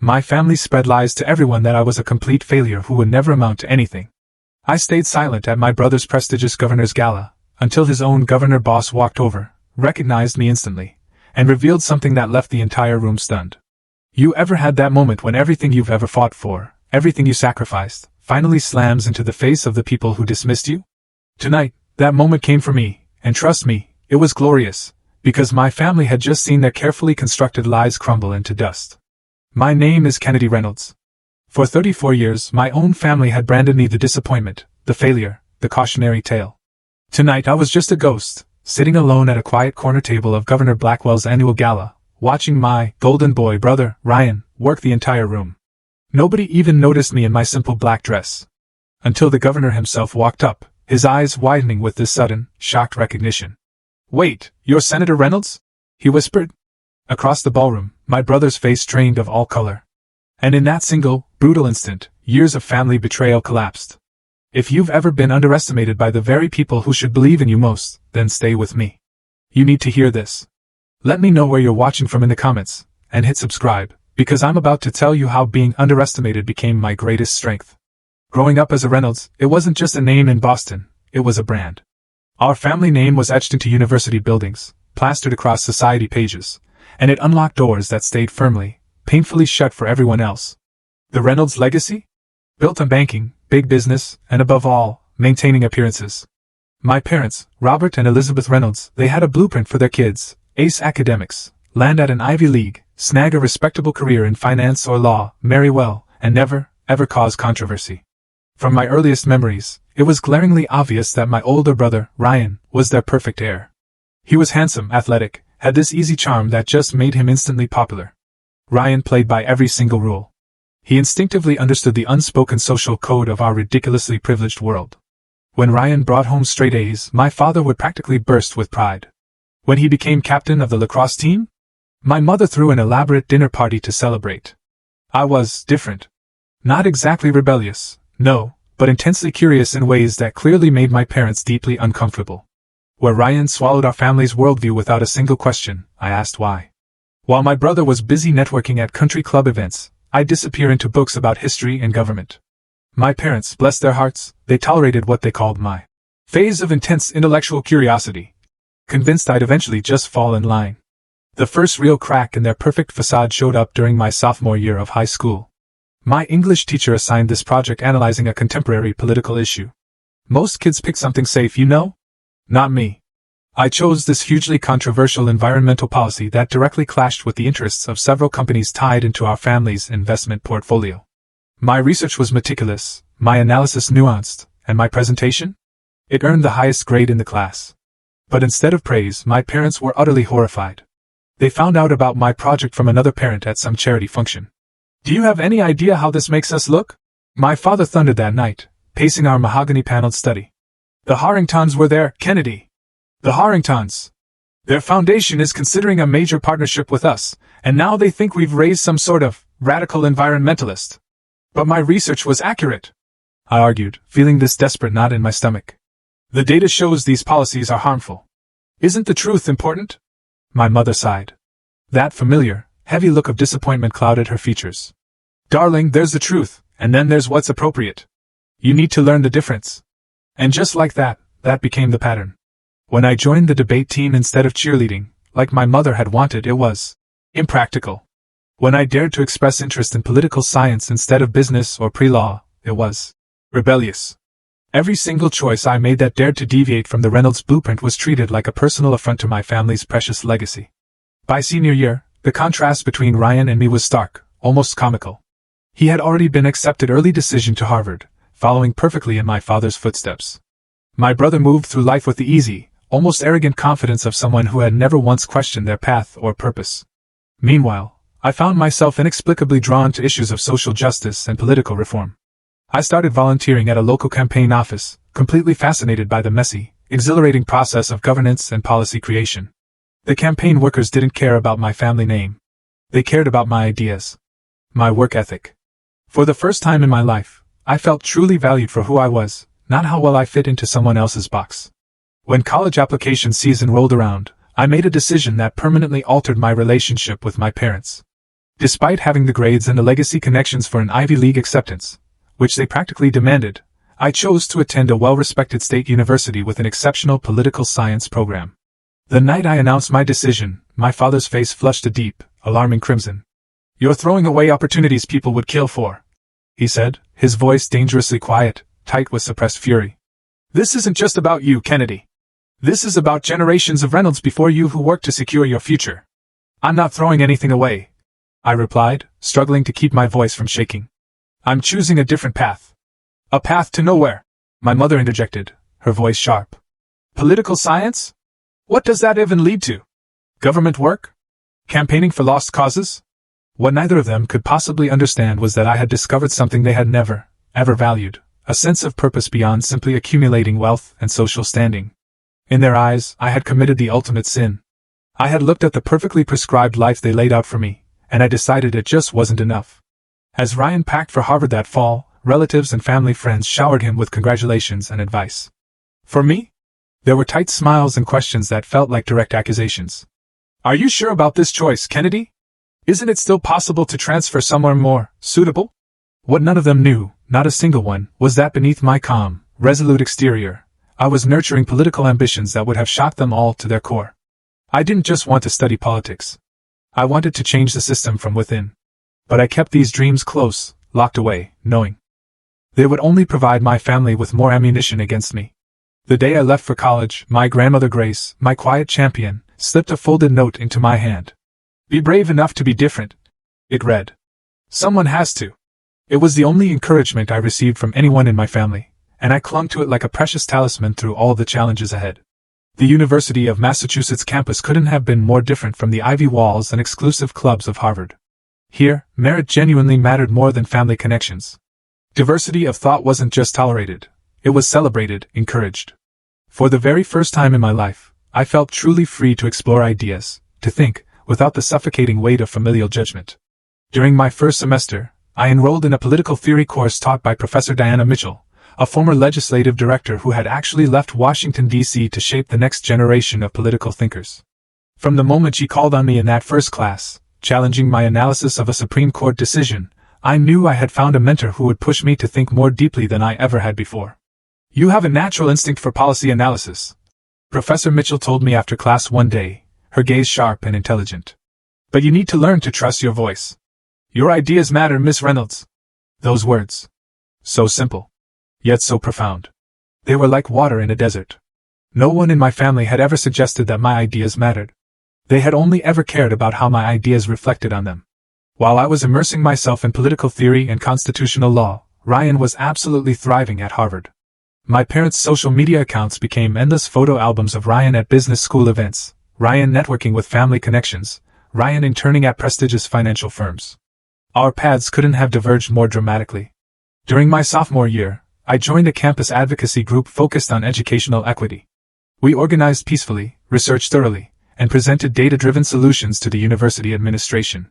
My family spread lies to everyone that I was a complete failure who would never amount to anything. I stayed silent at my brother's prestigious governor's gala, until his own governor boss walked over, recognized me instantly, and revealed something that left the entire room stunned. You ever had that moment when everything you've ever fought for, everything you sacrificed, finally slams into the face of the people who dismissed you? Tonight, that moment came for me, and trust me, it was glorious, because my family had just seen their carefully constructed lies crumble into dust. My name is Kennedy Reynolds. For 34 years, my own family had branded me the disappointment, the failure, the cautionary tale. Tonight I was just a ghost, sitting alone at a quiet corner table of Governor Blackwell's annual gala, watching my golden boy brother, Ryan, work the entire room. Nobody even noticed me in my simple black dress. Until the governor himself walked up, his eyes widening with this sudden, shocked recognition. "Wait, you're Senator Reynolds?" he whispered. Across the ballroom, my brother's face drained of all color. And in that single, brutal instant, years of family betrayal collapsed. If you've ever been underestimated by the very people who should believe in you most, then stay with me. You need to hear this. Let me know where you're watching from in the comments, and hit subscribe, because I'm about to tell you how being underestimated became my greatest strength. Growing up as a Reynolds, it wasn't just a name in Boston, it was a brand. Our family name was etched into university buildings, plastered across society pages, and it unlocked doors that stayed firmly, painfully shut for everyone else. The Reynolds legacy? Built on banking, big business, and above all, maintaining appearances. My parents, Robert and Elizabeth Reynolds, they had a blueprint for their kids: ace academics, land at an Ivy League, snag a respectable career in finance or law, marry well, and never, ever cause controversy. From my earliest memories, it was glaringly obvious that my older brother, Ryan, was their perfect heir. He was handsome, athletic, had this easy charm that just made him instantly popular. Ryan played by every single rule. He instinctively understood the unspoken social code of our ridiculously privileged world. When Ryan brought home straight A's, my father would practically burst with pride. When he became captain of the lacrosse team, my mother threw an elaborate dinner party to celebrate. I was different. Not exactly rebellious, no, but intensely curious in ways that clearly made my parents deeply uncomfortable. Where Ryan swallowed our family's worldview without a single question, I asked why. While my brother was busy networking at country club events, I'd disappear into books about history and government. My parents, bless their hearts, they tolerated what they called my phase of intense intellectual curiosity, convinced I'd eventually just fall in line. The first real crack in their perfect facade showed up during my sophomore year of high school. My English teacher assigned this project analyzing a contemporary political issue. Most kids pick something safe, you know? Not me. I chose this hugely controversial environmental policy that directly clashed with the interests of several companies tied into our family's investment portfolio. My research was meticulous, my analysis nuanced, and my presentation? It earned the highest grade in the class. But instead of praise, my parents were utterly horrified. They found out about my project from another parent at some charity function. "Do you have any idea how this makes us look?" my father thundered that night, pacing our mahogany-paneled study. "The Harringtons were there, Kennedy. The Harringtons. Their foundation is considering a major partnership with us, and now they think we've raised some sort of radical environmentalist." "But my research was accurate," I argued, feeling this desperate knot in my stomach. "The data shows these policies are harmful. Isn't the truth important?" My mother sighed. That familiar, heavy look of disappointment clouded her features. "Darling, there's the truth, and then there's what's appropriate. You need to learn the difference." And just like that, that became the pattern. When I joined the debate team instead of cheerleading, like my mother had wanted, it was impractical. When I dared to express interest in political science instead of business or pre-law, it was rebellious. Every single choice I made that dared to deviate from the Reynolds blueprint was treated like a personal affront to my family's precious legacy. By senior year, the contrast between Ryan and me was stark, almost comical. He had already been accepted early decision to Harvard, following perfectly in my father's footsteps. My brother moved through life with the easy, almost arrogant confidence of someone who had never once questioned their path or purpose. Meanwhile, I found myself inexplicably drawn to issues of social justice and political reform. I started volunteering at a local campaign office, completely fascinated by the messy, exhilarating process of governance and policy creation. The campaign workers didn't care about my family name. They cared about my ideas, my work ethic. For the first time in my life, I felt truly valued for who I was, not how well I fit into someone else's box. When college application season rolled around, I made a decision that permanently altered my relationship with my parents. Despite having the grades and the legacy connections for an Ivy League acceptance, which they practically demanded, I chose to attend a well-respected state university with an exceptional political science program. The night I announced my decision, my father's face flushed a deep, alarming crimson. "You're throwing away opportunities people would kill for," he said, his voice dangerously quiet, tight with suppressed fury. "This isn't just about you, Kennedy. This is about generations of Reynolds before you who worked to secure your future." "I'm not throwing anything away," I replied, struggling to keep my voice from shaking. "I'm choosing a different path." "A path to nowhere," my mother interjected, her voice sharp. "Political science? What does that even lead to? Government work? Campaigning for lost causes?" What neither of them could possibly understand was that I had discovered something they had never, ever valued, a sense of purpose beyond simply accumulating wealth and social standing. In their eyes, I had committed the ultimate sin. I had looked at the perfectly prescribed life they laid out for me, and I decided it just wasn't enough. As Ryan packed for Harvard that fall, relatives and family friends showered him with congratulations and advice. For me? There were tight smiles and questions that felt like direct accusations. "Are you sure about this choice, Kennedy? Isn't it still possible to transfer somewhere more suitable?" What none of them knew, not a single one, was that beneath my calm, resolute exterior, I was nurturing political ambitions that would have shocked them all to their core. I didn't just want to study politics. I wanted to change the system from within. But I kept these dreams close, locked away, knowing they would only provide my family with more ammunition against me. The day I left for college, my grandmother Grace, my quiet champion, slipped a folded note into my hand. "Be brave enough to be different," it read. "Someone has to." It was the only encouragement I received from anyone in my family, and I clung to it like a precious talisman through all the challenges ahead. The University of Massachusetts campus couldn't have been more different from the ivy walls and exclusive clubs of Harvard. Here, merit genuinely mattered more than family connections. Diversity of thought wasn't just tolerated, it was celebrated, encouraged. For the very first time in my life, I felt truly free to explore ideas, to think, without the suffocating weight of familial judgment. During my first semester, I enrolled in a political theory course taught by Professor Diana Mitchell, a former legislative director who had actually left Washington, D.C. to shape the next generation of political thinkers. From the moment she called on me in that first class, challenging my analysis of a Supreme Court decision, I knew I had found a mentor who would push me to think more deeply than I ever had before. "You have a natural instinct for policy analysis," Professor Mitchell told me after class one day, her gaze sharp and intelligent. "But you need to learn to trust your voice. Your ideas matter, Miss Reynolds." Those words. So simple. Yet so profound. They were like water in a desert. No one in my family had ever suggested that my ideas mattered. They had only ever cared about how my ideas reflected on them. While I was immersing myself in political theory and constitutional law, Ryan was absolutely thriving at Harvard. My parents' social media accounts became endless photo albums of Ryan at business school events, Ryan networking with family connections, Ryan interning at prestigious financial firms. Our paths couldn't have diverged more dramatically. During my sophomore year, I joined a campus advocacy group focused on educational equity. We organized peacefully, researched thoroughly, and presented data-driven solutions to the university administration.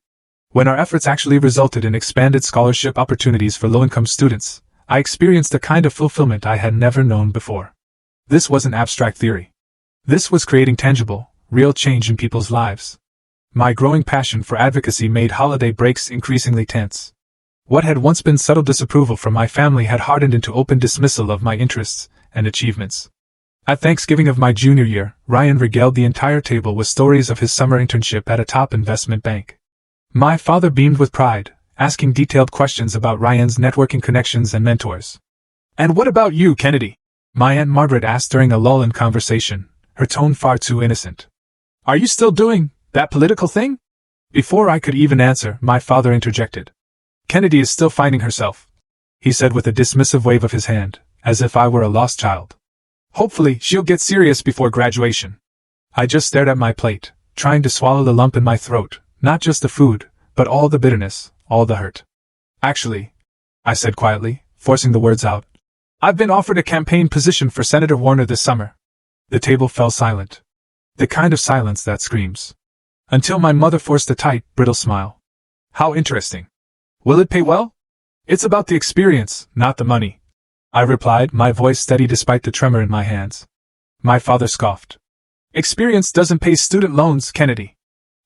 When our efforts actually resulted in expanded scholarship opportunities for low-income students, I experienced a kind of fulfillment I had never known before. This wasn't abstract theory. This was creating tangible, real change in people's lives. My growing passion for advocacy made holiday breaks increasingly tense. What had once been subtle disapproval from my family had hardened into open dismissal of my interests and achievements. At Thanksgiving of my junior year, Ryan regaled the entire table with stories of his summer internship at a top investment bank. My father beamed with pride, asking detailed questions about Ryan's networking connections and mentors. "And what about you, Kennedy?" my Aunt Margaret asked during a lull in conversation, her tone far too innocent. "Are you still doing that political thing?" Before I could even answer, my father interjected. "Kennedy is still finding herself," he said with a dismissive wave of his hand, as if I were a lost child. "Hopefully, she'll get serious before graduation." I just stared at my plate, trying to swallow the lump in my throat, not just the food, but all the bitterness, all the hurt. "Actually," I said quietly, forcing the words out, "I've been offered a campaign position for Senator Warner this summer." The table fell silent. The kind of silence that screams. Until my mother forced a tight, brittle smile. "How interesting. Will it pay well?" "It's about the experience, not the money," I replied, my voice steady despite the tremor in my hands. My father scoffed. "Experience doesn't pay student loans, Kennedy.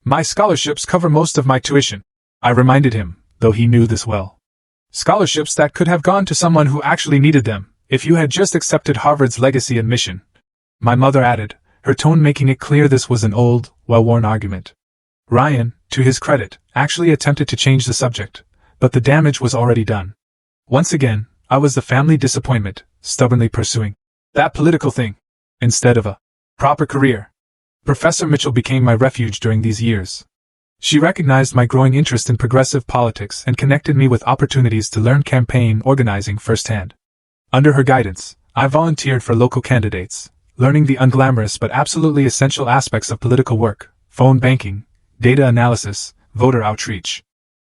My scholarships cover most of my tuition." I reminded him, though he knew this well. Scholarships that could have gone to someone who actually needed them, if you had just accepted Harvard's legacy admission. My mother added, her tone making it clear this was an old, well-worn argument. Ryan, to his credit, actually attempted to change the subject, but the damage was already done. Once again, I was the family disappointment, stubbornly pursuing that political thing, instead of a proper career. Professor Mitchell became my refuge during these years. She recognized my growing interest in progressive politics and connected me with opportunities to learn campaign organizing firsthand. Under her guidance, I volunteered for local candidates, learning the unglamorous but absolutely essential aspects of political work, phone banking, data analysis, voter outreach.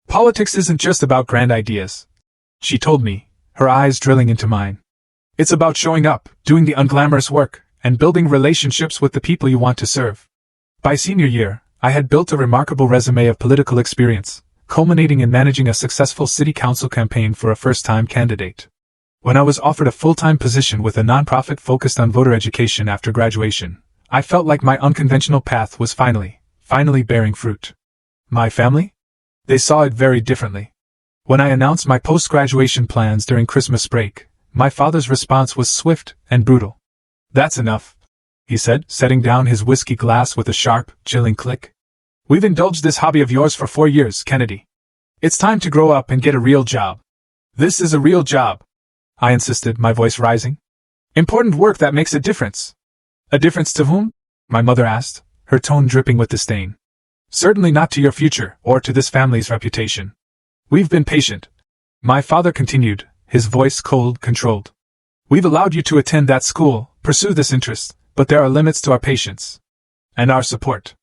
Politics isn't just about grand ideas, she told me, her eyes drilling into mine. It's about showing up, doing the unglamorous work, and building relationships with the people you want to serve. By senior year, I had built a remarkable resume of political experience, culminating in managing a successful city council campaign for a first-time candidate. When I was offered a full-time position with a nonprofit focused on voter education after graduation, I felt like my unconventional path was finally bearing fruit. My family? They saw it very differently. When I announced my post-graduation plans during Christmas break, my father's response was swift and brutal. "That's enough," he said, setting down his whiskey glass with a sharp, chilling click. "We've indulged this hobby of yours for 4 years, Kennedy. It's time to grow up and get a real job." "This is a real job," I insisted, my voice rising. "Important work that makes a difference." "A difference to whom?" my mother asked, her tone dripping with disdain. "Certainly not to your future, or to this family's reputation. We've been patient," my father continued, his voice cold, controlled. "We've allowed you to attend that school, pursue this interest, but there are limits to our patience. And our support."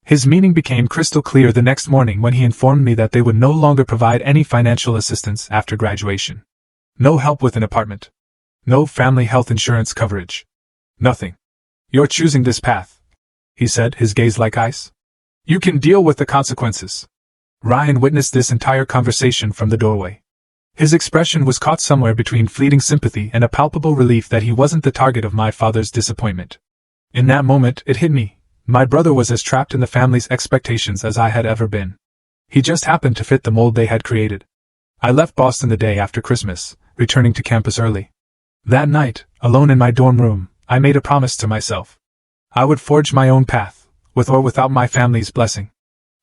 His meaning became crystal clear the next morning when he informed me that they would no longer provide any financial assistance after graduation. No help with an apartment. No family health insurance coverage. Nothing. "You're choosing this path," he said, his gaze like ice. "You can deal with the consequences." Ryan witnessed this entire conversation from the doorway. His expression was caught somewhere between fleeting sympathy and a palpable relief that he wasn't the target of my father's disappointment. In that moment, it hit me. My brother was as trapped in the family's expectations as I had ever been. He just happened to fit the mold they had created. I left Boston the day after Christmas, returning to campus early. That night, alone in my dorm room, I made a promise to myself. I would forge my own path, with or without my family's blessing.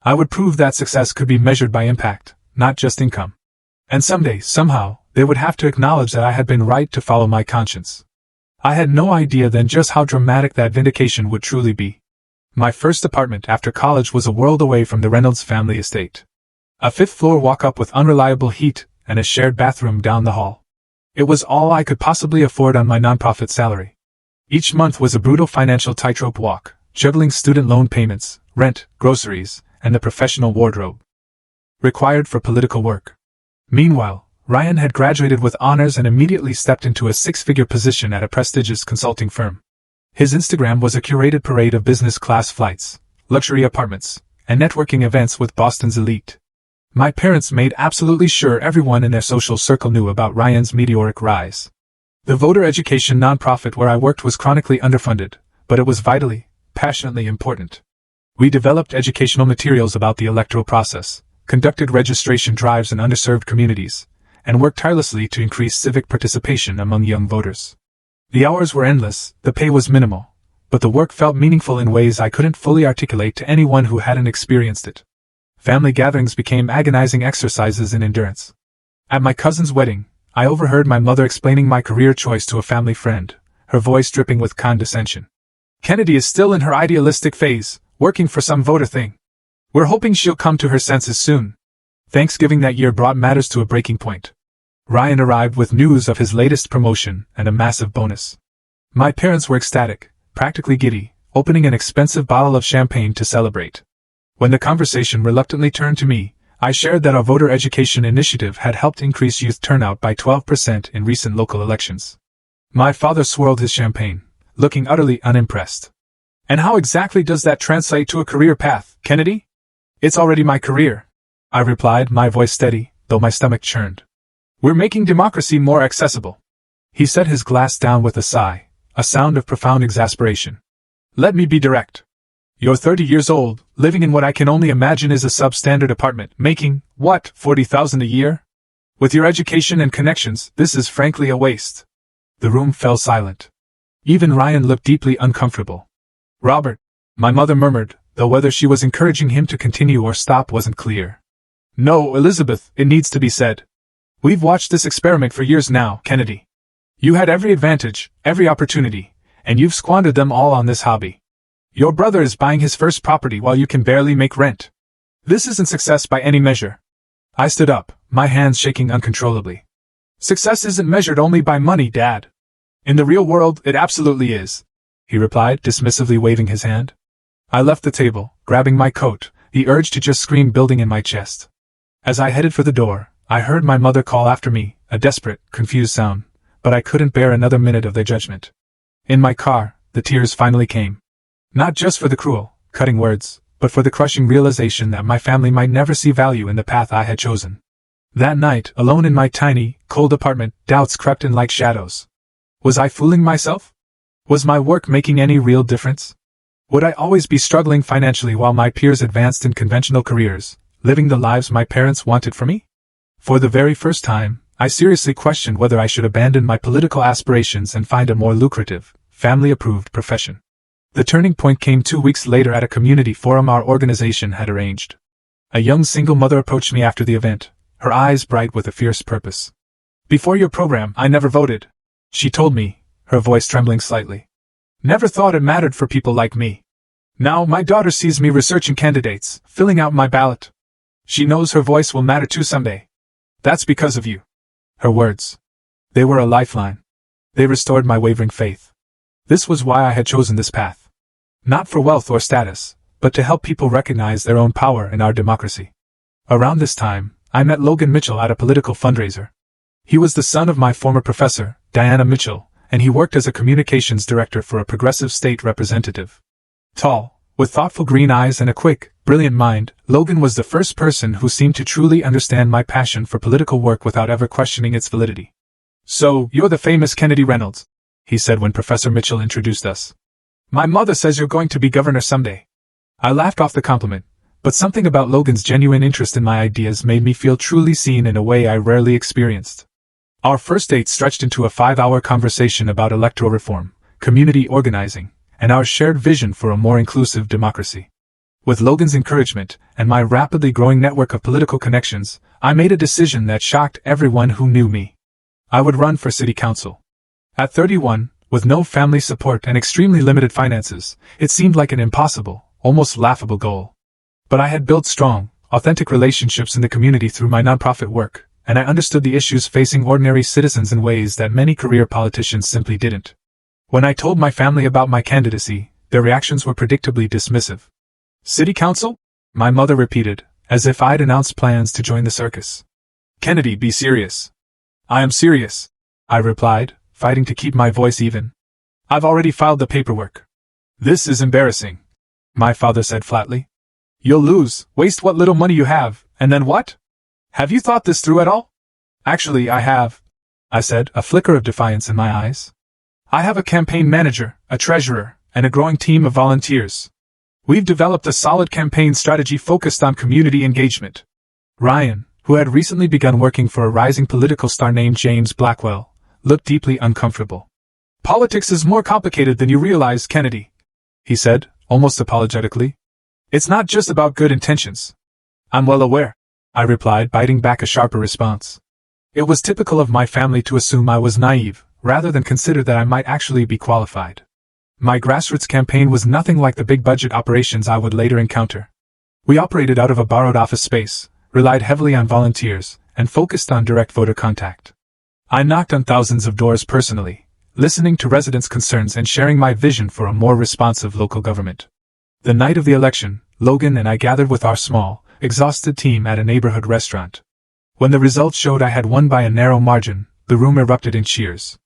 I would prove that success could be measured by impact, not just income. And someday, somehow, they would have to acknowledge that I had been right to follow my conscience. I had no idea then just how dramatic that vindication would truly be. My first apartment after college was a world away from the Reynolds family estate. A 5th-floor walk-up with unreliable heat and a shared bathroom down the hall. It was all I could possibly afford on my nonprofit salary. Each month was a brutal financial tightrope walk, juggling student loan payments, rent, groceries, and the professional wardrobe required for political work. Meanwhile, Ryan had graduated with honors and immediately stepped into a 6-figure position at a prestigious consulting firm. His Instagram was a curated parade of business-class flights, luxury apartments, and networking events with Boston's elite. My parents made absolutely sure everyone in their social circle knew about Ryan's meteoric rise. The voter education nonprofit where I worked was chronically underfunded, but it was vitally, passionately important. We developed educational materials about the electoral process, conducted registration drives in underserved communities, and worked tirelessly to increase civic participation among young voters. The hours were endless, the pay was minimal, but the work felt meaningful in ways I couldn't fully articulate to anyone who hadn't experienced it. Family gatherings became agonizing exercises in endurance. At my cousin's wedding, I overheard my mother explaining my career choice to a family friend, her voice dripping with condescension. "Kennedy is still in her idealistic phase, working for some voter thing. We're hoping she'll come to her senses soon." Thanksgiving that year brought matters to a breaking point. Ryan arrived with news of his latest promotion and a massive bonus. My parents were ecstatic, practically giddy, opening an expensive bottle of champagne to celebrate. When the conversation reluctantly turned to me, I shared that our voter education initiative had helped increase youth turnout by 12% in recent local elections. My father swirled his champagne, looking utterly unimpressed. "And how exactly does that translate to a career path, Kennedy?" "It's already my career," I replied, my voice steady, though my stomach churned. "We're making democracy more accessible." He set his glass down with a sigh, a sound of profound exasperation. "Let me be direct. You're 30 years old, living in what I can only imagine is a substandard apartment, making, what, 40,000 a year? With your education and connections, this is frankly a waste. The room fell silent. Even Ryan looked deeply uncomfortable. Robert, my mother murmured, though whether she was encouraging him to continue or stop wasn't clear. No, Elizabeth, it needs to be said. We've watched this experiment for years now, Kennedy. You had every advantage, every opportunity, and you've squandered them all on this hobby. Your brother is buying his first property while you can barely make rent. This isn't success by any measure. I stood up, my hands shaking uncontrollably. Success isn't measured only by money, Dad. In the real world, it absolutely is, he replied, dismissively waving his hand. I left the table, grabbing my coat, the urge to just scream building in my chest. As I headed for the door, I heard my mother call after me, a desperate, confused sound, but I couldn't bear another minute of their judgment. In my car, the tears finally came. Not just for the cruel, cutting words, but for the crushing realization that my family might never see value in the path I had chosen. That night, alone in my tiny, cold apartment, doubts crept in like shadows. Was I fooling myself? Was my work making any real difference? Would I always be struggling financially while my peers advanced in conventional careers, living the lives my parents wanted for me? For the very first time, I seriously questioned whether I should abandon my political aspirations and find a more lucrative, family-approved profession. The turning point came 2 weeks later at a community forum our organization had arranged. A young single mother approached me after the event, her eyes bright with a fierce purpose. Before your program, I never voted, she told me, her voice trembling slightly. Never thought it mattered for people like me. Now my daughter sees me researching candidates, filling out my ballot. She knows her voice will matter too someday. That's because of you. Her words. They were a lifeline. They restored my wavering faith. This was why I had chosen this path. Not for wealth or status, but to help people recognize their own power in our democracy. Around this time, I met Logan Mitchell at a political fundraiser. He was the son of my former professor, Diana Mitchell, and he worked as a communications director for a progressive state representative. Tall, with thoughtful green eyes and a quick, brilliant mind, Logan was the first person who seemed to truly understand my passion for political work without ever questioning its validity. So, you're the famous Kennedy Reynolds, he said when Professor Mitchell introduced us. My mother says you're going to be governor someday. I laughed off the compliment, but something about Logan's genuine interest in my ideas made me feel truly seen in a way I rarely experienced. Our first date stretched into a 5-hour conversation about electoral reform, community organizing, and our shared vision for a more inclusive democracy. With Logan's encouragement, and my rapidly growing network of political connections, I made a decision that shocked everyone who knew me. I would run for city council. At 31, with no family support and extremely limited finances, it seemed like an impossible, almost laughable goal. But I had built strong, authentic relationships in the community through my nonprofit work, and I understood the issues facing ordinary citizens in ways that many career politicians simply didn't. When I told my family about my candidacy, their reactions were predictably dismissive. City council? My mother repeated, as if I'd announced plans to join the circus. Kennedy, be serious. I am serious, I replied, fighting to keep my voice even. I've already filed the paperwork. This is embarrassing, my father said flatly. You'll lose, waste what little money you have, and then what? Have you thought this through at all? Actually, I have, I said, a flicker of defiance in my eyes. I have a campaign manager, a treasurer, and a growing team of volunteers. We've developed a solid campaign strategy focused on community engagement. Ryan, who had recently begun working for a rising political star named James Blackwell, looked deeply uncomfortable. Politics is more complicated than you realize, Kennedy, he said, almost apologetically. It's not just about good intentions. I'm well aware, I replied, biting back a sharper response. It was typical of my family to assume I was naive, rather than consider that I might actually be qualified. My grassroots campaign was nothing like the big-budget operations I would later encounter. We operated out of a borrowed office space, relied heavily on volunteers, and focused on direct voter contact. I knocked on thousands of doors personally, listening to residents' concerns and sharing my vision for a more responsive local government. The night of the election, Logan and I gathered with our small, exhausted team at a neighborhood restaurant. When the results showed I had won by a narrow margin, the room erupted in cheers.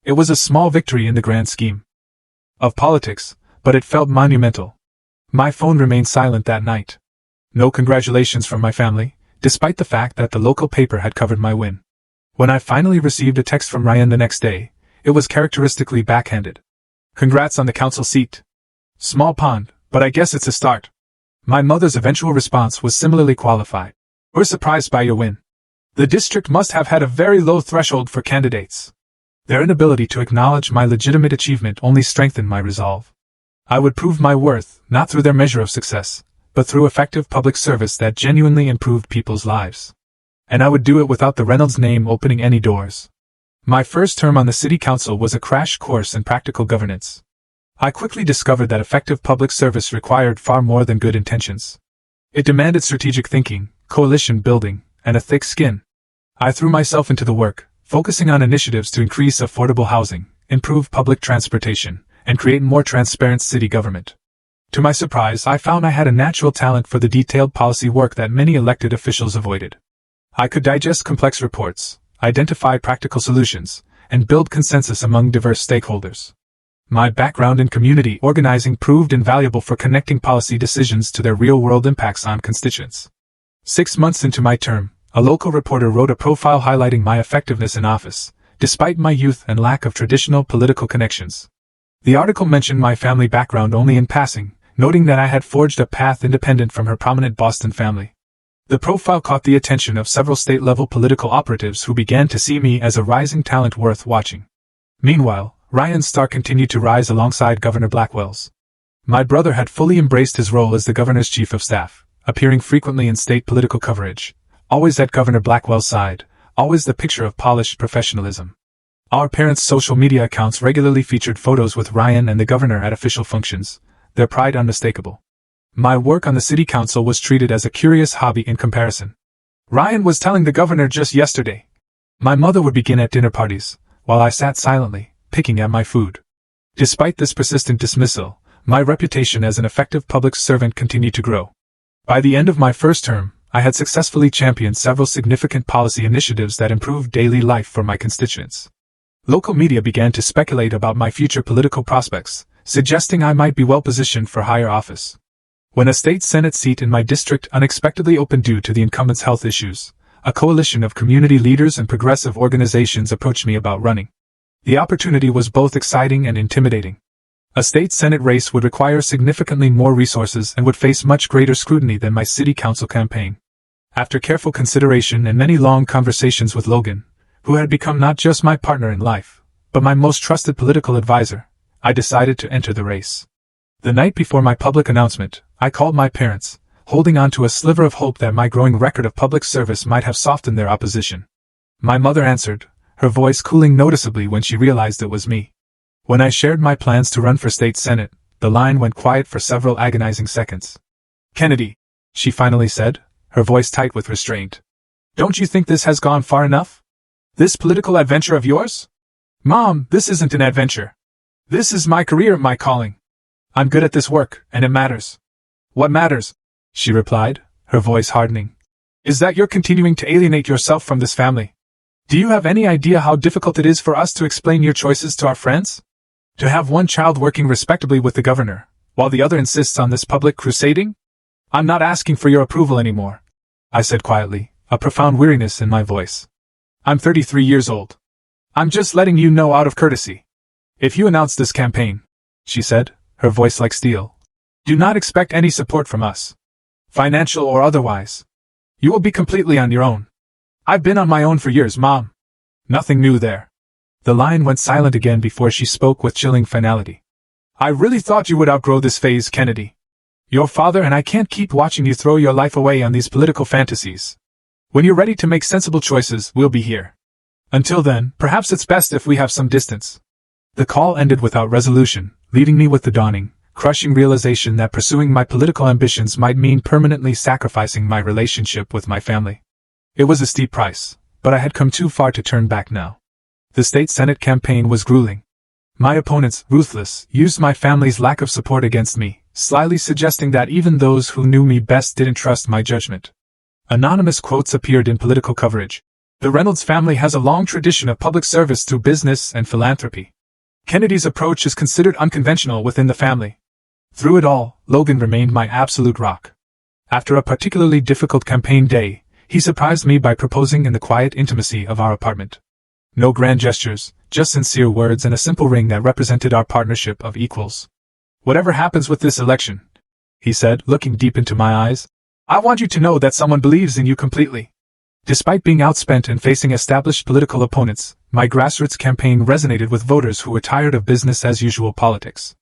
It was a small victory in the grand scheme of politics, but it felt monumental. My phone remained silent that night. No congratulations from my family, despite the fact that the local paper had covered my win. When I finally received a text from Ryan the next day, it was characteristically backhanded. Congrats on the council seat. Small pond, but I guess it's a start. My mother's eventual response was similarly qualified. We're surprised by your win. The district must have had a very low threshold for candidates. Their inability to acknowledge my legitimate achievement only strengthened my resolve. I would prove my worth, not through their measure of success, but through effective public service that genuinely improved people's lives. And I would do it without the Reynolds name opening any doors. My first term on the city council was a crash course in practical governance. I quickly discovered that effective public service required far more than good intentions. It demanded strategic thinking, coalition building, and a thick skin. I threw myself into the work, focusing on initiatives to increase affordable housing, improve public transportation, and create more transparent city government. To my surprise, I found I had a natural talent for the detailed policy work that many elected officials avoided. I could digest complex reports, identify practical solutions, and build consensus among diverse stakeholders. My background in community organizing proved invaluable for connecting policy decisions to their real-world impacts on constituents. 6 months into my term, a local reporter wrote a profile highlighting my effectiveness in office, despite my youth and lack of traditional political connections. The article mentioned my family background only in passing, noting that I had forged a path independent from her prominent Boston family. The profile caught the attention of several state-level political operatives who began to see me as a rising talent worth watching. Meanwhile, Ryan's star continued to rise alongside Governor Blackwell's. My brother had fully embraced his role as the governor's chief of staff, appearing frequently in state political coverage, always at Governor Blackwell's side, always the picture of polished professionalism. Our parents' social media accounts regularly featured photos with Ryan and the governor at official functions, their pride unmistakable. My work on the city council was treated as a curious hobby in comparison. Ryan was telling the governor just yesterday. My mother would begin at dinner parties, while I sat silently, picking at my food. Despite this persistent dismissal, my reputation as an effective public servant continued to grow. By the end of my first term, I had successfully championed several significant policy initiatives that improved daily life for my constituents. Local media began to speculate about my future political prospects, suggesting I might be well positioned for higher office. When a state senate seat in my district unexpectedly opened due to the incumbent's health issues, a coalition of community leaders and progressive organizations approached me about running. The opportunity was both exciting and intimidating. A state senate race would require significantly more resources and would face much greater scrutiny than my city council campaign. After careful consideration and many long conversations with Logan, who had become not just my partner in life, but my most trusted political advisor, I decided to enter the race. The night before my public announcement, I called my parents, holding on to a sliver of hope that my growing record of public service might have softened their opposition. My mother answered, her voice cooling noticeably when she realized it was me. When I shared my plans to run for state senate, the line went quiet for several agonizing seconds. "Kennedy," she finally said, her voice tight with restraint. "Don't you think this has gone far enough? This political adventure of yours?" "Mom, this isn't an adventure. This is my career, my calling. I'm good at this work, and it matters." "What matters," she replied, her voice hardening, "is that you're continuing to alienate yourself from this family. Do you have any idea how difficult it is for us to explain your choices to our friends? To have one child working respectably with the governor, while the other insists on this public crusading? I'm not asking for your approval anymore," I said quietly, a profound weariness in my voice. "I'm 33 years old. I'm just letting you know out of courtesy. If you announce this campaign," she said, her voice like steel, "do not expect any support from us, financial or otherwise. You will be completely on your own. I've been on my own for years, Mom." Nothing new there. The line went silent again before she spoke with chilling finality. "I really thought you would outgrow this phase, Kennedy. Your father and I can't keep watching you throw your life away on these political fantasies. When you're ready to make sensible choices, we'll be here. Until then, perhaps it's best if we have some distance." The call ended without resolution, leaving me with the dawning, crushing realization that pursuing my political ambitions might mean permanently sacrificing my relationship with my family. It was a steep price, but I had come too far to turn back now. The state senate campaign was grueling. My opponents, ruthless, used my family's lack of support against me, slyly suggesting that even those who knew me best didn't trust my judgment. Anonymous quotes appeared in political coverage. "The Reynolds family has a long tradition of public service through business and philanthropy. Kennedy's approach is considered unconventional within the family." Through it all, Logan remained my absolute rock. After a particularly difficult campaign day, he surprised me by proposing in the quiet intimacy of our apartment. No grand gestures, just sincere words and a simple ring that represented our partnership of equals. "Whatever happens with this election," he said, looking deep into my eyes. "I want you to know that someone believes in you completely." Despite being outspent and facing established political opponents, my grassroots campaign resonated with voters who were tired of business-as-usual politics.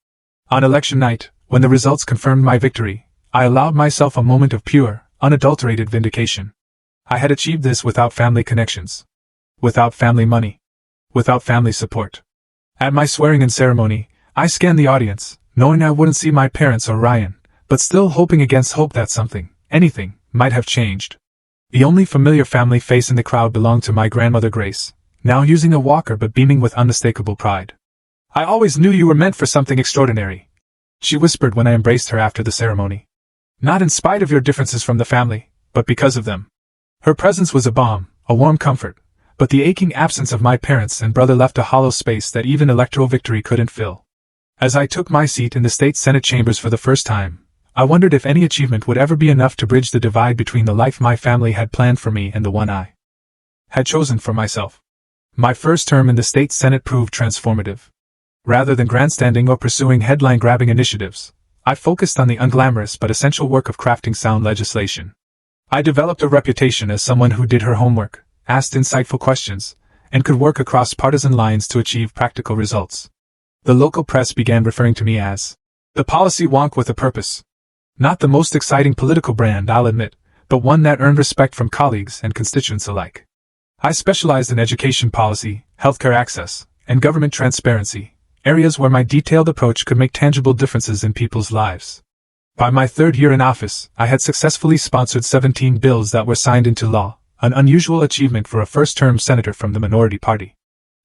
On election night, when the results confirmed my victory, I allowed myself a moment of pure, unadulterated vindication. I had achieved this without family connections, without family money, without family support. At my swearing-in ceremony, I scanned the audience, knowing I wouldn't see my parents or Ryan, but still hoping against hope that something, anything, might have changed. The only familiar family face in the crowd belonged to my grandmother Grace, now using a walker but beaming with unmistakable pride. "I always knew you were meant for something extraordinary," she whispered when I embraced her after the ceremony. "Not in spite of your differences from the family, but because of them." Her presence was a balm, a warm comfort, but the aching absence of my parents and brother left a hollow space that even electoral victory couldn't fill. As I took my seat in the state Senate chambers for the first time, I wondered if any achievement would ever be enough to bridge the divide between the life my family had planned for me and the one I had chosen for myself. My first term in the state Senate proved transformative. Rather than grandstanding or pursuing headline-grabbing initiatives, I focused on the unglamorous but essential work of crafting sound legislation. I developed a reputation as someone who did her homework, asked insightful questions, and could work across partisan lines to achieve practical results. The local press began referring to me as the policy wonk with a purpose. Not the most exciting political brand, I'll admit, but one that earned respect from colleagues and constituents alike. I specialized in education policy, healthcare access, and government transparency, areas where my detailed approach could make tangible differences in people's lives. By my third year in office, I had successfully sponsored 17 bills that were signed into law, an unusual achievement for a first-term senator from the minority party.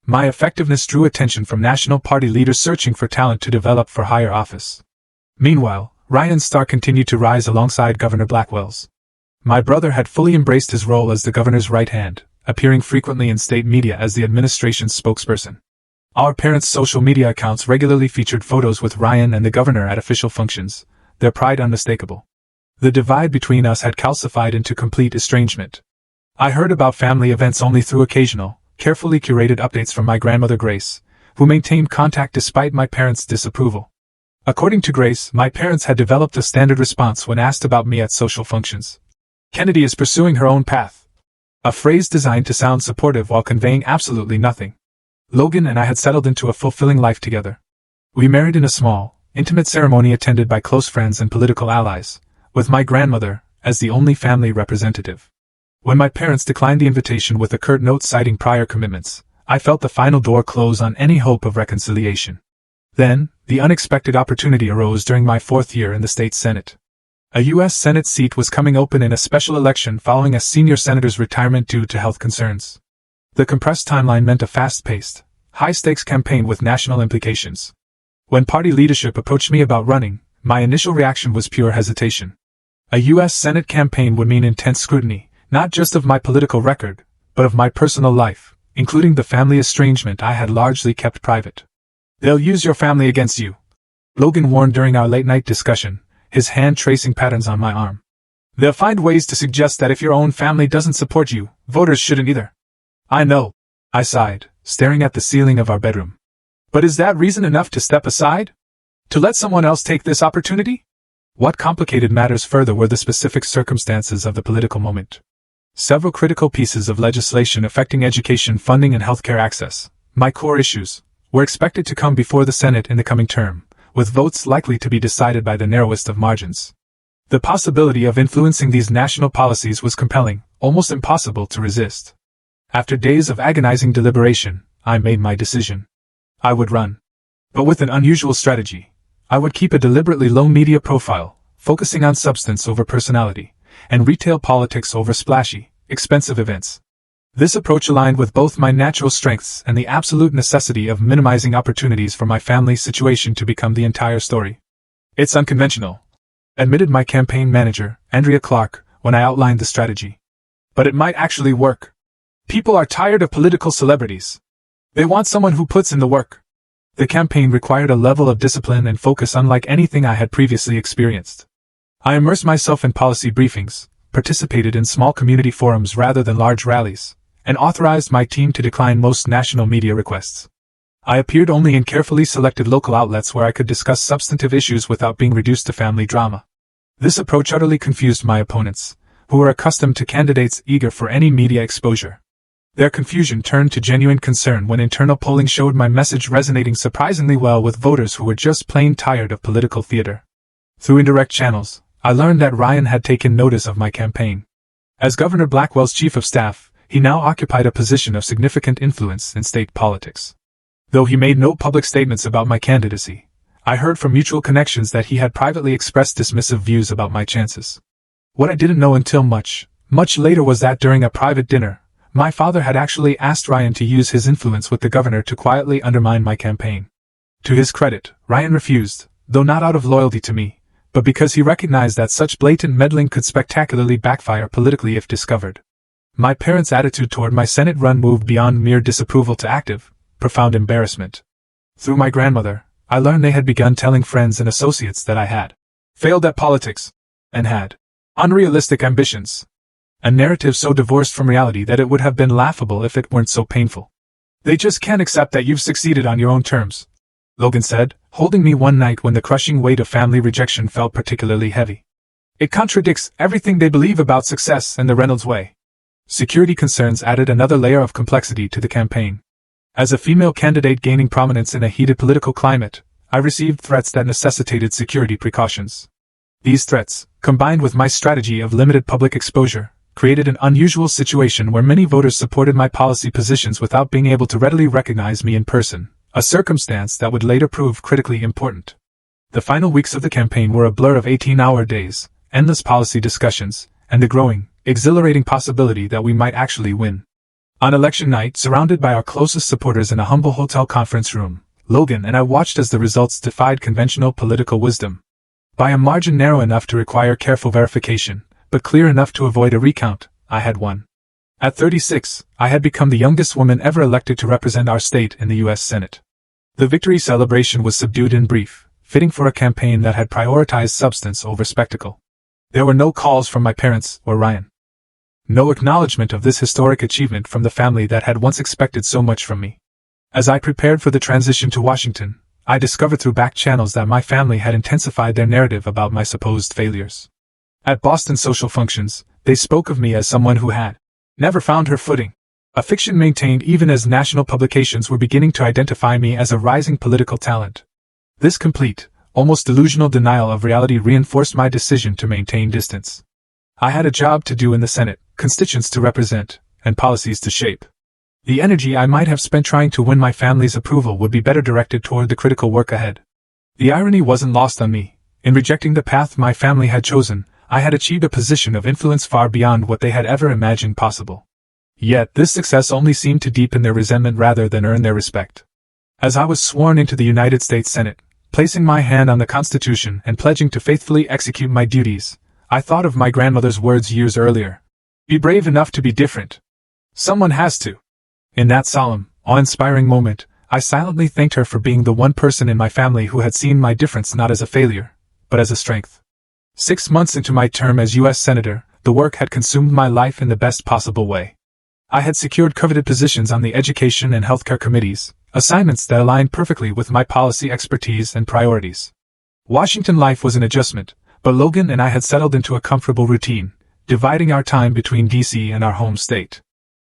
My effectiveness drew attention from national party leaders searching for talent to develop for higher office. Meanwhile, Ryan's star continued to rise alongside Governor Blackwell's. My brother had fully embraced his role as the governor's right hand, appearing frequently in state media as the administration's spokesperson. Our parents' social media accounts regularly featured photos with Ryan and the governor at official functions, their pride unmistakable. The divide between us had calcified into complete estrangement. I heard about family events only through occasional, carefully curated updates from my grandmother Grace, who maintained contact despite my parents' disapproval. According to Grace, my parents had developed a standard response when asked about me at social functions. "Kennedy is pursuing her own path." A phrase designed to sound supportive while conveying absolutely nothing. Logan and I had settled into a fulfilling life together. We married in a small, intimate ceremony attended by close friends and political allies, with my grandmother as the only family representative. When my parents declined the invitation with a curt note citing prior commitments, I felt the final door close on any hope of reconciliation. Then, the unexpected opportunity arose during my fourth year in the state Senate. A U.S. Senate seat was coming open in a special election following a senior senator's retirement due to health concerns. The compressed timeline meant a fast-paced, high-stakes campaign with national implications. When party leadership approached me about running, my initial reaction was pure hesitation. A U.S. Senate campaign would mean intense scrutiny, not just of my political record, but of my personal life, including the family estrangement I had largely kept private. "They'll use your family against you," Logan warned during our late-night discussion, his hand tracing patterns on my arm. "They'll find ways to suggest that if your own family doesn't support you, voters shouldn't either." "I know," I sighed, staring at the ceiling of our bedroom. "But is that reason enough to step aside? To let someone else take this opportunity?" What complicated matters further were the specific circumstances of the political moment. Several critical pieces of legislation affecting education funding and healthcare access, my core issues, were expected to come before the Senate in the coming term, with votes likely to be decided by the narrowest of margins. The possibility of influencing these national policies was compelling, almost impossible to resist. After days of agonizing deliberation, I made my decision. I would run. But with an unusual strategy. I would keep a deliberately low media profile, focusing on substance over personality, and retail politics over splashy, expensive events. This approach aligned with both my natural strengths and the absolute necessity of minimizing opportunities for my family's situation to become the entire story. "It's unconventional," admitted my campaign manager, Andrea Clark, when I outlined the strategy. "But it might actually work. People are tired of political celebrities. They want someone who puts in the work." The campaign required a level of discipline and focus unlike anything I had previously experienced. I immersed myself in policy briefings, participated in small community forums rather than large rallies, and authorized my team to decline most national media requests. I appeared only in carefully selected local outlets where I could discuss substantive issues without being reduced to family drama. This approach utterly confused my opponents, who were accustomed to candidates eager for any media exposure. Their confusion turned to genuine concern when internal polling showed my message resonating surprisingly well with voters who were just plain tired of political theater. Through indirect channels, I learned that Ryan had taken notice of my campaign. As Governor Blackwell's chief of staff, he now occupied a position of significant influence in state politics. Though he made no public statements about my candidacy, I heard from mutual connections that he had privately expressed dismissive views about my chances. What I didn't know until much later was that during a private dinner, my father had actually asked Ryan to use his influence with the governor to quietly undermine my campaign. To his credit, Ryan refused, though not out of loyalty to me, but because he recognized that such blatant meddling could spectacularly backfire politically if discovered. My parents' attitude toward my Senate run moved beyond mere disapproval to active, profound embarrassment. Through my grandmother, I learned they had begun telling friends and associates that I had failed at politics and had unrealistic ambitions. A narrative so divorced from reality that it would have been laughable if it weren't so painful. They just can't accept that you've succeeded on your own terms, Logan said, holding me one night when the crushing weight of family rejection felt particularly heavy. It contradicts everything they believe about success and the Reynolds way. Security concerns added another layer of complexity to the campaign. As a female candidate gaining prominence in a heated political climate, I received threats that necessitated security precautions. These threats, combined with my strategy of limited public exposure, created an unusual situation where many voters supported my policy positions without being able to readily recognize me in person, a circumstance that would later prove critically important. The final weeks of the campaign were a blur of 18-hour days, endless policy discussions, and the growing, exhilarating possibility that we might actually win. On election night, surrounded by our closest supporters in a humble hotel conference room, Logan and I watched as the results defied conventional political wisdom. By a margin narrow enough to require careful verification, but clear enough to avoid a recount, I had won. At 36, I had become the youngest woman ever elected to represent our state in the U.S. Senate. The victory celebration was subdued and brief, fitting for a campaign that had prioritized substance over spectacle. There were no calls from my parents or Ryan. No acknowledgement of this historic achievement from the family that had once expected so much from me. As I prepared for the transition to Washington, I discovered through back channels that my family had intensified their narrative about my supposed failures. At Boston social functions, they spoke of me as someone who had never found her footing, a fiction maintained even as national publications were beginning to identify me as a rising political talent. This complete, almost delusional denial of reality reinforced my decision to maintain distance. I had a job to do in the Senate, constituents to represent, and policies to shape. The energy I might have spent trying to win my family's approval would be better directed toward the critical work ahead. The irony wasn't lost on me. In rejecting the path my family had chosen, I had achieved a position of influence far beyond what they had ever imagined possible. Yet this success only seemed to deepen their resentment rather than earn their respect. As I was sworn into the United States Senate, placing my hand on the Constitution and pledging to faithfully execute my duties, I thought of my grandmother's words years earlier. Be brave enough to be different. Someone has to. In that solemn, awe-inspiring moment, I silently thanked her for being the one person in my family who had seen my difference not as a failure, but as a strength. 6 months into my term as U.S. Senator, the work had consumed my life in the best possible way. I had secured coveted positions on the Education and Healthcare committees, assignments that aligned perfectly with my policy expertise and priorities. Washington life was an adjustment, but Logan and I had settled into a comfortable routine, dividing our time between D.C. and our home state.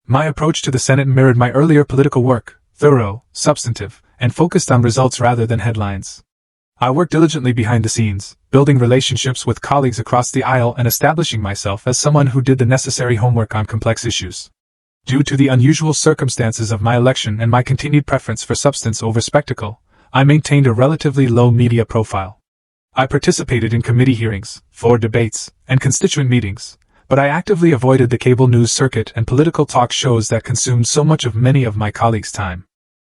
My approach to the Senate mirrored my earlier political work, thorough, substantive, and focused on results rather than headlines. I worked diligently behind the scenes, building relationships with colleagues across the aisle and establishing myself as someone who did the necessary homework on complex issues. Due to the unusual circumstances of my election and my continued preference for substance over spectacle, I maintained a relatively low media profile. I participated in committee hearings, floor debates, and constituent meetings, but I actively avoided the cable news circuit and political talk shows that consumed so much of many of my colleagues' time.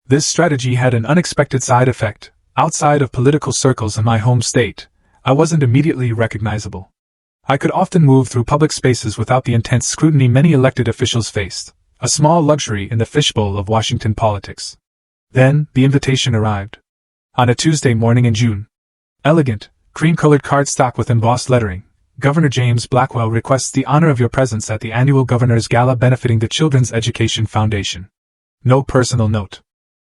This strategy had an unexpected side effect. Outside of political circles in my home state, I wasn't immediately recognizable. I could often move through public spaces without the intense scrutiny many elected officials faced, a small luxury in the fishbowl of Washington politics. Then, the invitation arrived. On a Tuesday morning in June. Elegant, cream-colored cardstock with embossed lettering, Governor James Blackwell requests the honor of your presence at the annual Governor's Gala benefiting the Children's Education Foundation. No personal note.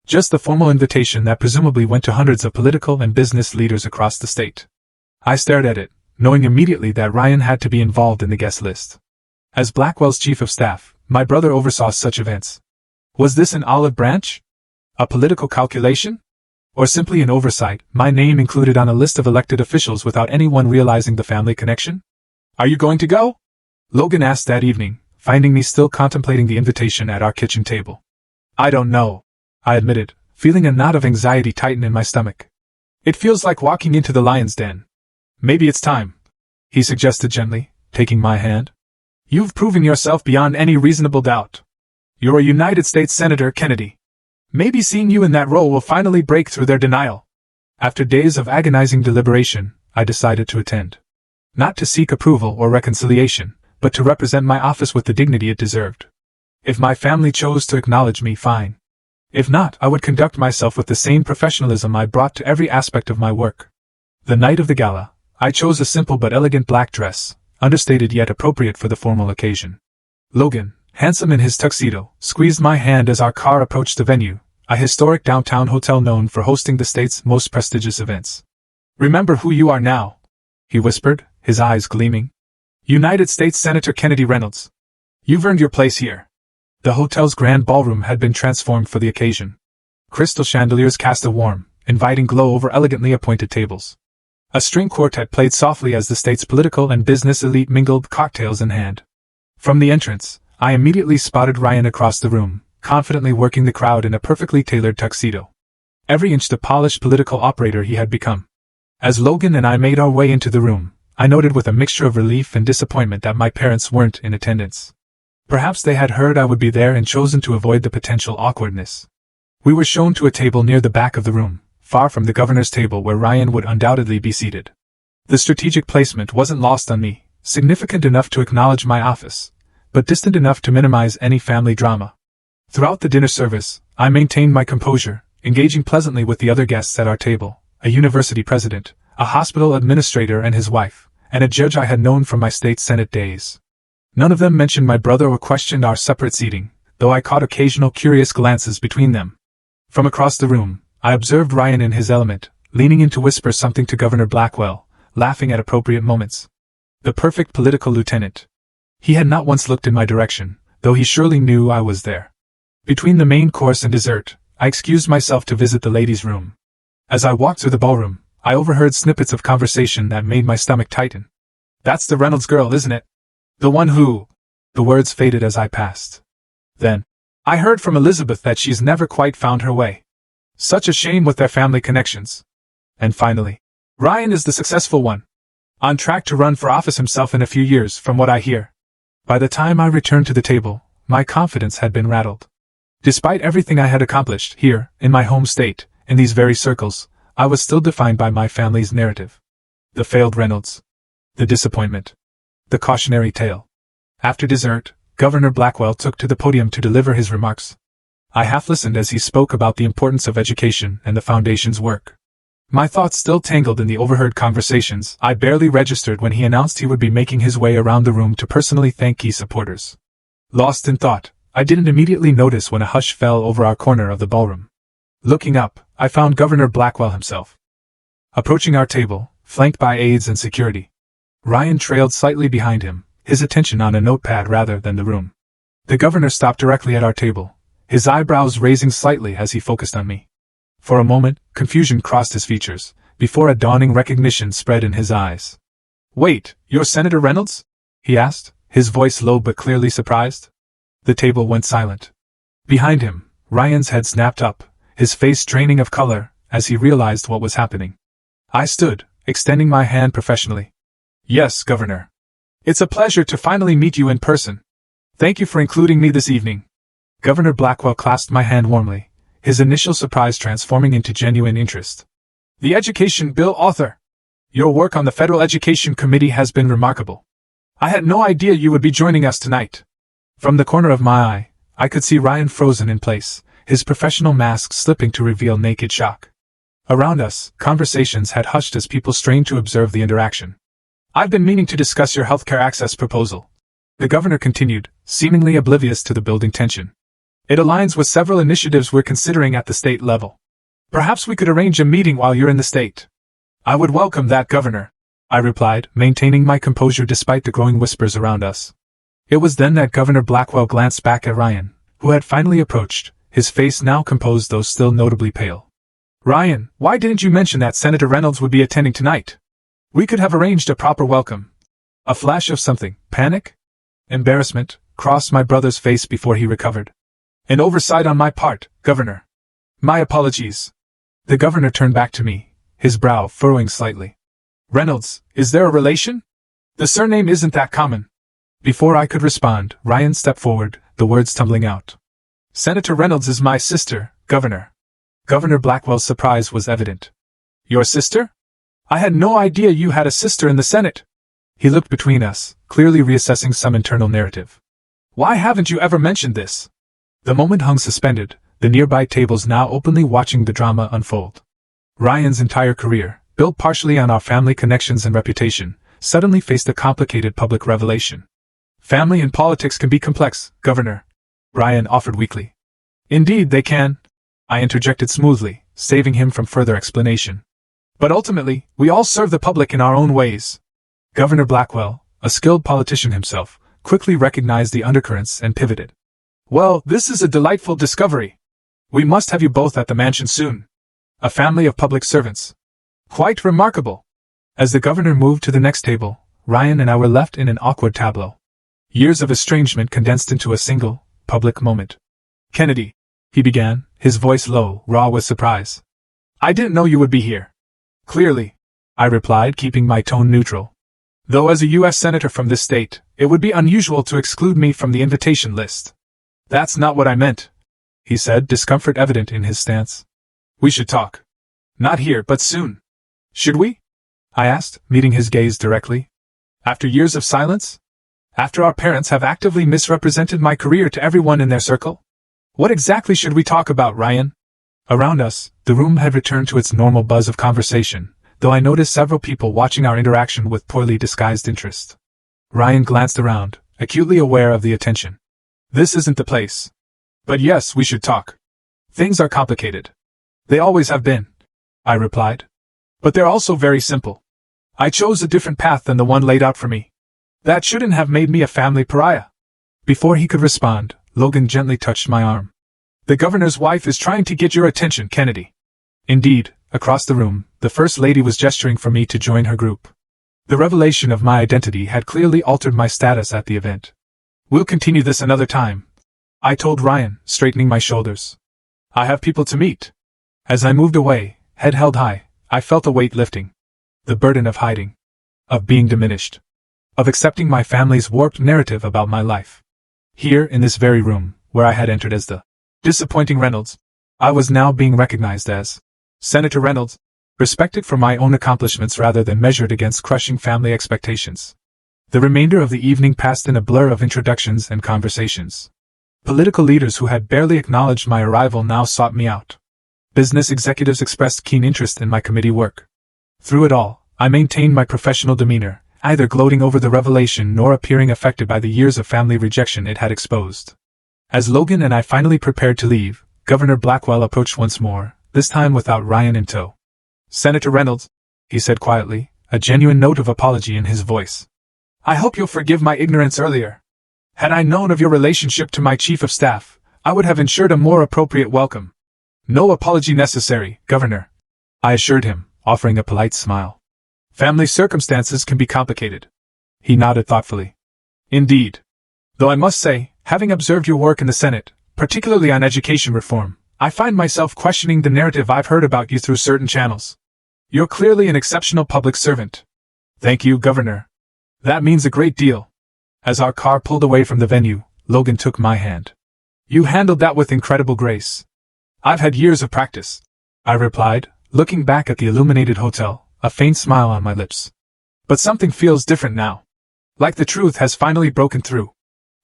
Just the formal invitation that presumably went to hundreds of political and business leaders across the state. I stared at it, knowing immediately that Ryan had to be involved in the guest list. As Blackwell's chief of staff, my brother oversaw such events. Was this an olive branch? A political calculation? Or simply an oversight, my name included on a list of elected officials without anyone realizing the family connection? Are you going to go? Logan asked that evening, finding me still contemplating the invitation at our kitchen table. I don't know, I admitted, feeling a knot of anxiety tighten in my stomach. It feels like walking into the lion's den. Maybe it's time, he suggested gently, taking my hand. You've proven yourself beyond any reasonable doubt. You're a United States Senator, Kennedy. Maybe seeing you in that role will finally break through their denial. After days of agonizing deliberation, I decided to attend. Not to seek approval or reconciliation, but to represent my office with the dignity it deserved. If my family chose to acknowledge me, fine. If not, I would conduct myself with the same professionalism I brought to every aspect of my work. The night of the gala, I chose a simple but elegant black dress, understated yet appropriate for the formal occasion. Logan, handsome in his tuxedo, squeezed my hand as our car approached the venue, a historic downtown hotel known for hosting the state's most prestigious events. Remember who you are now, he whispered, his eyes gleaming. United States Senator Kennedy Reynolds. You've earned your place here. The hotel's grand ballroom had been transformed for the occasion. Crystal chandeliers cast a warm, inviting glow over elegantly appointed tables. A string quartet played softly as the state's political and business elite mingled, cocktails in hand. From the entrance, I immediately spotted Ryan across the room, confidently working the crowd in a perfectly tailored tuxedo. Every inch the polished political operator he had become. As Logan and I made our way into the room, I noted with a mixture of relief and disappointment that my parents weren't in attendance. Perhaps they had heard I would be there and chosen to avoid the potential awkwardness. We were shown to a table near the back of the room, far from the governor's table where Ryan would undoubtedly be seated. The strategic placement wasn't lost on me, significant enough to acknowledge my office, but distant enough to minimize any family drama. Throughout the dinner service, I maintained my composure, engaging pleasantly with the other guests at our table, a university president, a hospital administrator and his wife, and a judge I had known from my state senate days. None of them mentioned my brother or questioned our separate seating, though I caught occasional curious glances between them. From across the room, I observed Ryan in his element, leaning in to whisper something to Governor Blackwell, laughing at appropriate moments. The perfect political lieutenant. He had not once looked in my direction, though he surely knew I was there. Between the main course and dessert, I excused myself to visit the ladies' room. As I walked through the ballroom, I overheard snippets of conversation that made my stomach tighten. That's the Reynolds girl, isn't it? The one who... The words faded as I passed. Then, I heard from Elizabeth that she's never quite found her way. Such a shame with their family connections. And finally, Ryan is the successful one. On track to run for office himself in a few years, from what I hear. By the time I returned to the table, my confidence had been rattled. Despite everything I had accomplished here, in my home state, in these very circles, I was still defined by my family's narrative. The failed Reynolds. The disappointment. The cautionary tale. After dessert, Governor Blackwell took to the podium to deliver his remarks. I half listened as he spoke about the importance of education and the Foundation's work. My thoughts still tangled in the overheard conversations I barely registered when he announced he would be making his way around the room to personally thank key supporters. Lost in thought, I didn't immediately notice when a hush fell over our corner of the ballroom. Looking up, I found Governor Blackwell himself. Approaching our table, flanked by aides and security. Ryan trailed slightly behind him, his attention on a notepad rather than the room. The governor stopped directly at our table, his eyebrows raising slightly as he focused on me. For a moment, confusion crossed his features, before a dawning recognition spread in his eyes. "Wait, you're Senator Reynolds?" he asked, his voice low but clearly surprised. The table went silent. Behind him, Ryan's head snapped up, his face draining of color, as he realized what was happening. I stood, extending my hand professionally. "Yes, Governor. It's a pleasure to finally meet you in person. Thank you for including me this evening." Governor Blackwell clasped my hand warmly, his initial surprise transforming into genuine interest. "The Education Bill author. Your work on the Federal Education Committee has been remarkable. I had no idea you would be joining us tonight." From the corner of my eye, I could see Ryan frozen in place, his professional mask slipping to reveal naked shock. Around us, conversations had hushed as people strained to observe the interaction. "I've been meaning to discuss your healthcare access proposal," the governor continued, seemingly oblivious to the building tension. "It aligns with several initiatives we're considering at the state level. Perhaps we could arrange a meeting while you're in the state." "I would welcome that, Governor." I replied, maintaining my composure despite the growing whispers around us. It was then that Governor Blackwell glanced back at Ryan, who had finally approached, his face now composed though still notably pale. Ryan, why didn't you mention that Senator Reynolds would be attending tonight? We could have arranged a proper welcome. A flash of something, panic? Embarrassment, crossed my brother's face before he recovered. An oversight on my part, Governor. My apologies. The governor turned back to me, his brow furrowing slightly. Reynolds, is there a relation? The surname isn't that common. Before I could respond, Ryan stepped forward, the words tumbling out. Senator Reynolds is my sister, Governor. Governor Blackwell's surprise was evident. Your sister? I had no idea you had a sister in the Senate. He looked between us, clearly reassessing some internal narrative. Why haven't you ever mentioned this? The moment hung suspended, the nearby tables now openly watching the drama unfold. Ryan's entire career, built partially on our family connections and reputation, suddenly faced a complicated public revelation. Family and politics can be complex, Governor, Ryan offered weakly. Indeed they can, I interjected smoothly, saving him from further explanation. But ultimately, we all serve the public in our own ways. Governor Blackwell, a skilled politician himself, quickly recognized the undercurrents and pivoted. Well, this is a delightful discovery. We must have you both at the mansion soon. A family of public servants. Quite remarkable. As the governor moved to the next table, Ryan and I were left in an awkward tableau. Years of estrangement condensed into a single, public moment. Kennedy, he began, his voice low, raw with surprise. I didn't know you would be here. Clearly, I replied, keeping my tone neutral. Though as a U.S. Senator from this state, it would be unusual to exclude me from the invitation list. That's not what I meant, he said, discomfort evident in his stance. We should talk. Not here, but soon. Should we? I asked, meeting his gaze directly. After years of silence? After our parents have actively misrepresented my career to everyone in their circle? What exactly should we talk about, Ryan? Around us, the room had returned to its normal buzz of conversation, though I noticed several people watching our interaction with poorly disguised interest. Ryan glanced around, acutely aware of the attention. This isn't the place. But yes, we should talk. Things are complicated. They always have been, I replied. But they're also very simple. I chose a different path than the one laid out for me. That shouldn't have made me a family pariah. Before he could respond, Logan gently touched my arm. The governor's wife is trying to get your attention, Kennedy. Indeed, across the room, the First Lady was gesturing for me to join her group. The revelation of my identity had clearly altered my status at the event. We'll continue this another time, I told Ryan, straightening my shoulders. I have people to meet. As I moved away, head held high, I felt a weight lifting. The burden of hiding. Of being diminished. Of accepting my family's warped narrative about my life. Here, in this very room, where I had entered as the disappointing Reynolds, I was now being recognized as Senator Reynolds, respected for my own accomplishments rather than measured against crushing family expectations. The remainder of the evening passed in a blur of introductions and conversations. Political leaders who had barely acknowledged my arrival now sought me out. Business executives expressed keen interest in my committee work. Through it all, I maintained my professional demeanor, either gloating over the revelation nor appearing affected by the years of family rejection it had exposed. As Logan and I finally prepared to leave, Governor Blackwell approached once more, this time without Ryan in tow. Senator Reynolds, he said quietly, a genuine note of apology in his voice. I hope you'll forgive my ignorance earlier. Had I known of your relationship to my chief of staff, I would have ensured a more appropriate welcome. No apology necessary, Governor, I assured him, offering a polite smile. Family circumstances can be complicated. He nodded thoughtfully. Indeed. Though I must say, having observed your work in the Senate, particularly on education reform, I find myself questioning the narrative I've heard about you through certain channels. You're clearly an exceptional public servant. Thank you, Governor. That means a great deal. As our car pulled away from the venue, Logan took my hand. You handled that with incredible grace. I've had years of practice, I replied, looking back at the illuminated hotel, a faint smile on my lips. But something feels different now. Like the truth has finally broken through.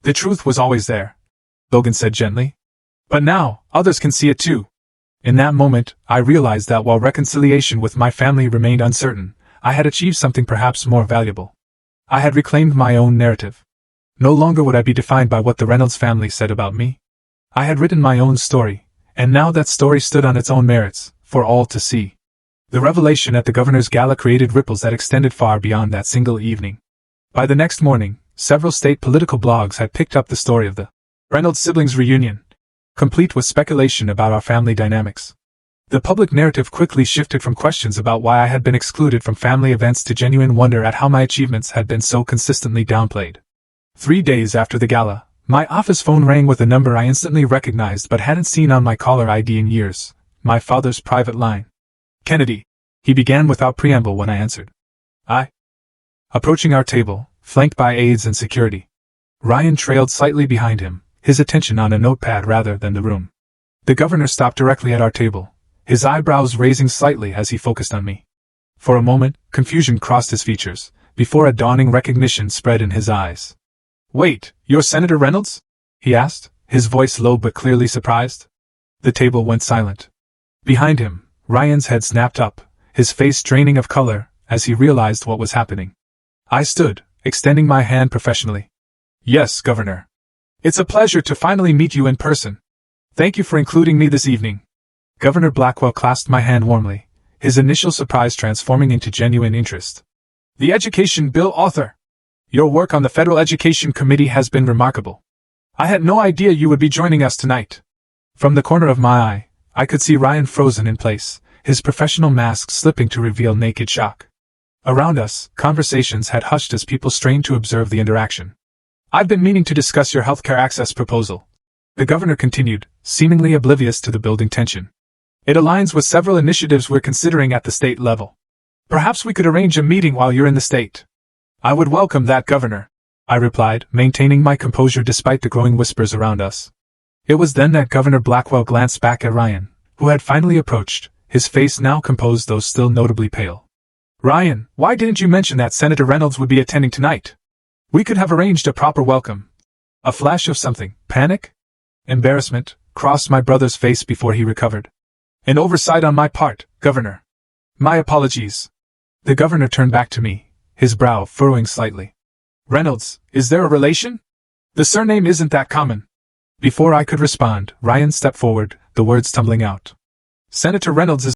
The truth was always there, Logan said gently. But now, others can see it too. In that moment, I realized that while reconciliation with my family remained uncertain, I had achieved something perhaps more valuable. I had reclaimed my own narrative. No longer would I be defined by what the Reynolds family said about me. I had written my own story, and now that story stood on its own merits, for all to see. The revelation at the governor's gala created ripples that extended far beyond that single evening. By the next morning, several state political blogs had picked up the story of the Reynolds siblings' reunion, complete with speculation about our family dynamics. The public narrative quickly shifted from questions about why I had been excluded from family events to genuine wonder at how my achievements had been so consistently downplayed. 3 days after the gala, my office phone rang with a number I instantly recognized but hadn't seen on my caller ID in years: my father's private line. "Kennedy," he began without preamble when I answered. Approaching our table, flanked by aides and security. Ryan trailed slightly behind him, his attention on a notepad rather than the room. The governor stopped directly at our table, his eyebrows raising slightly as he focused on me. For a moment, confusion crossed his features, before a dawning recognition spread in his eyes. "Wait, you're Senator Reynolds?" he asked, his voice low but clearly surprised. The table went silent. Behind him, Ryan's head snapped up, his face draining of color, as he realized what was happening. I stood, extending my hand professionally. "Yes, Governor. It's a pleasure to finally meet you in person. Thank you for including me this evening." Governor Blackwell clasped my hand warmly, his initial surprise transforming into genuine interest. "The Education Bill author. Your work on the Federal Education Committee has been remarkable. I had no idea you would be joining us tonight." From the corner of my eye, I could see Ryan frozen in place, his professional mask slipping to reveal naked shock. Around us, conversations had hushed as people strained to observe the interaction. "I've been meaning to discuss your healthcare access proposal," the governor continued, seemingly oblivious to the building tension. "It aligns with several initiatives we're considering at the state level. Perhaps we could arrange a meeting while you're in the state." "I would welcome that, Governor," I replied, maintaining my composure despite the growing whispers around us. It was then that Governor Blackwell glanced back at Ryan, who had finally approached, his face now composed though still notably pale. "Ryan, why didn't you mention that Senator Reynolds would be attending tonight? We could have arranged a proper welcome." A flash of something, panic? Embarrassment, crossed my brother's face before he recovered. "An oversight on my part, Governor. My apologies." The governor turned back to me, his brow furrowing slightly. "Reynolds, is there a relation? The surname isn't that common." Before I could respond, Ryan stepped forward, the words tumbling out. "Senator Reynolds is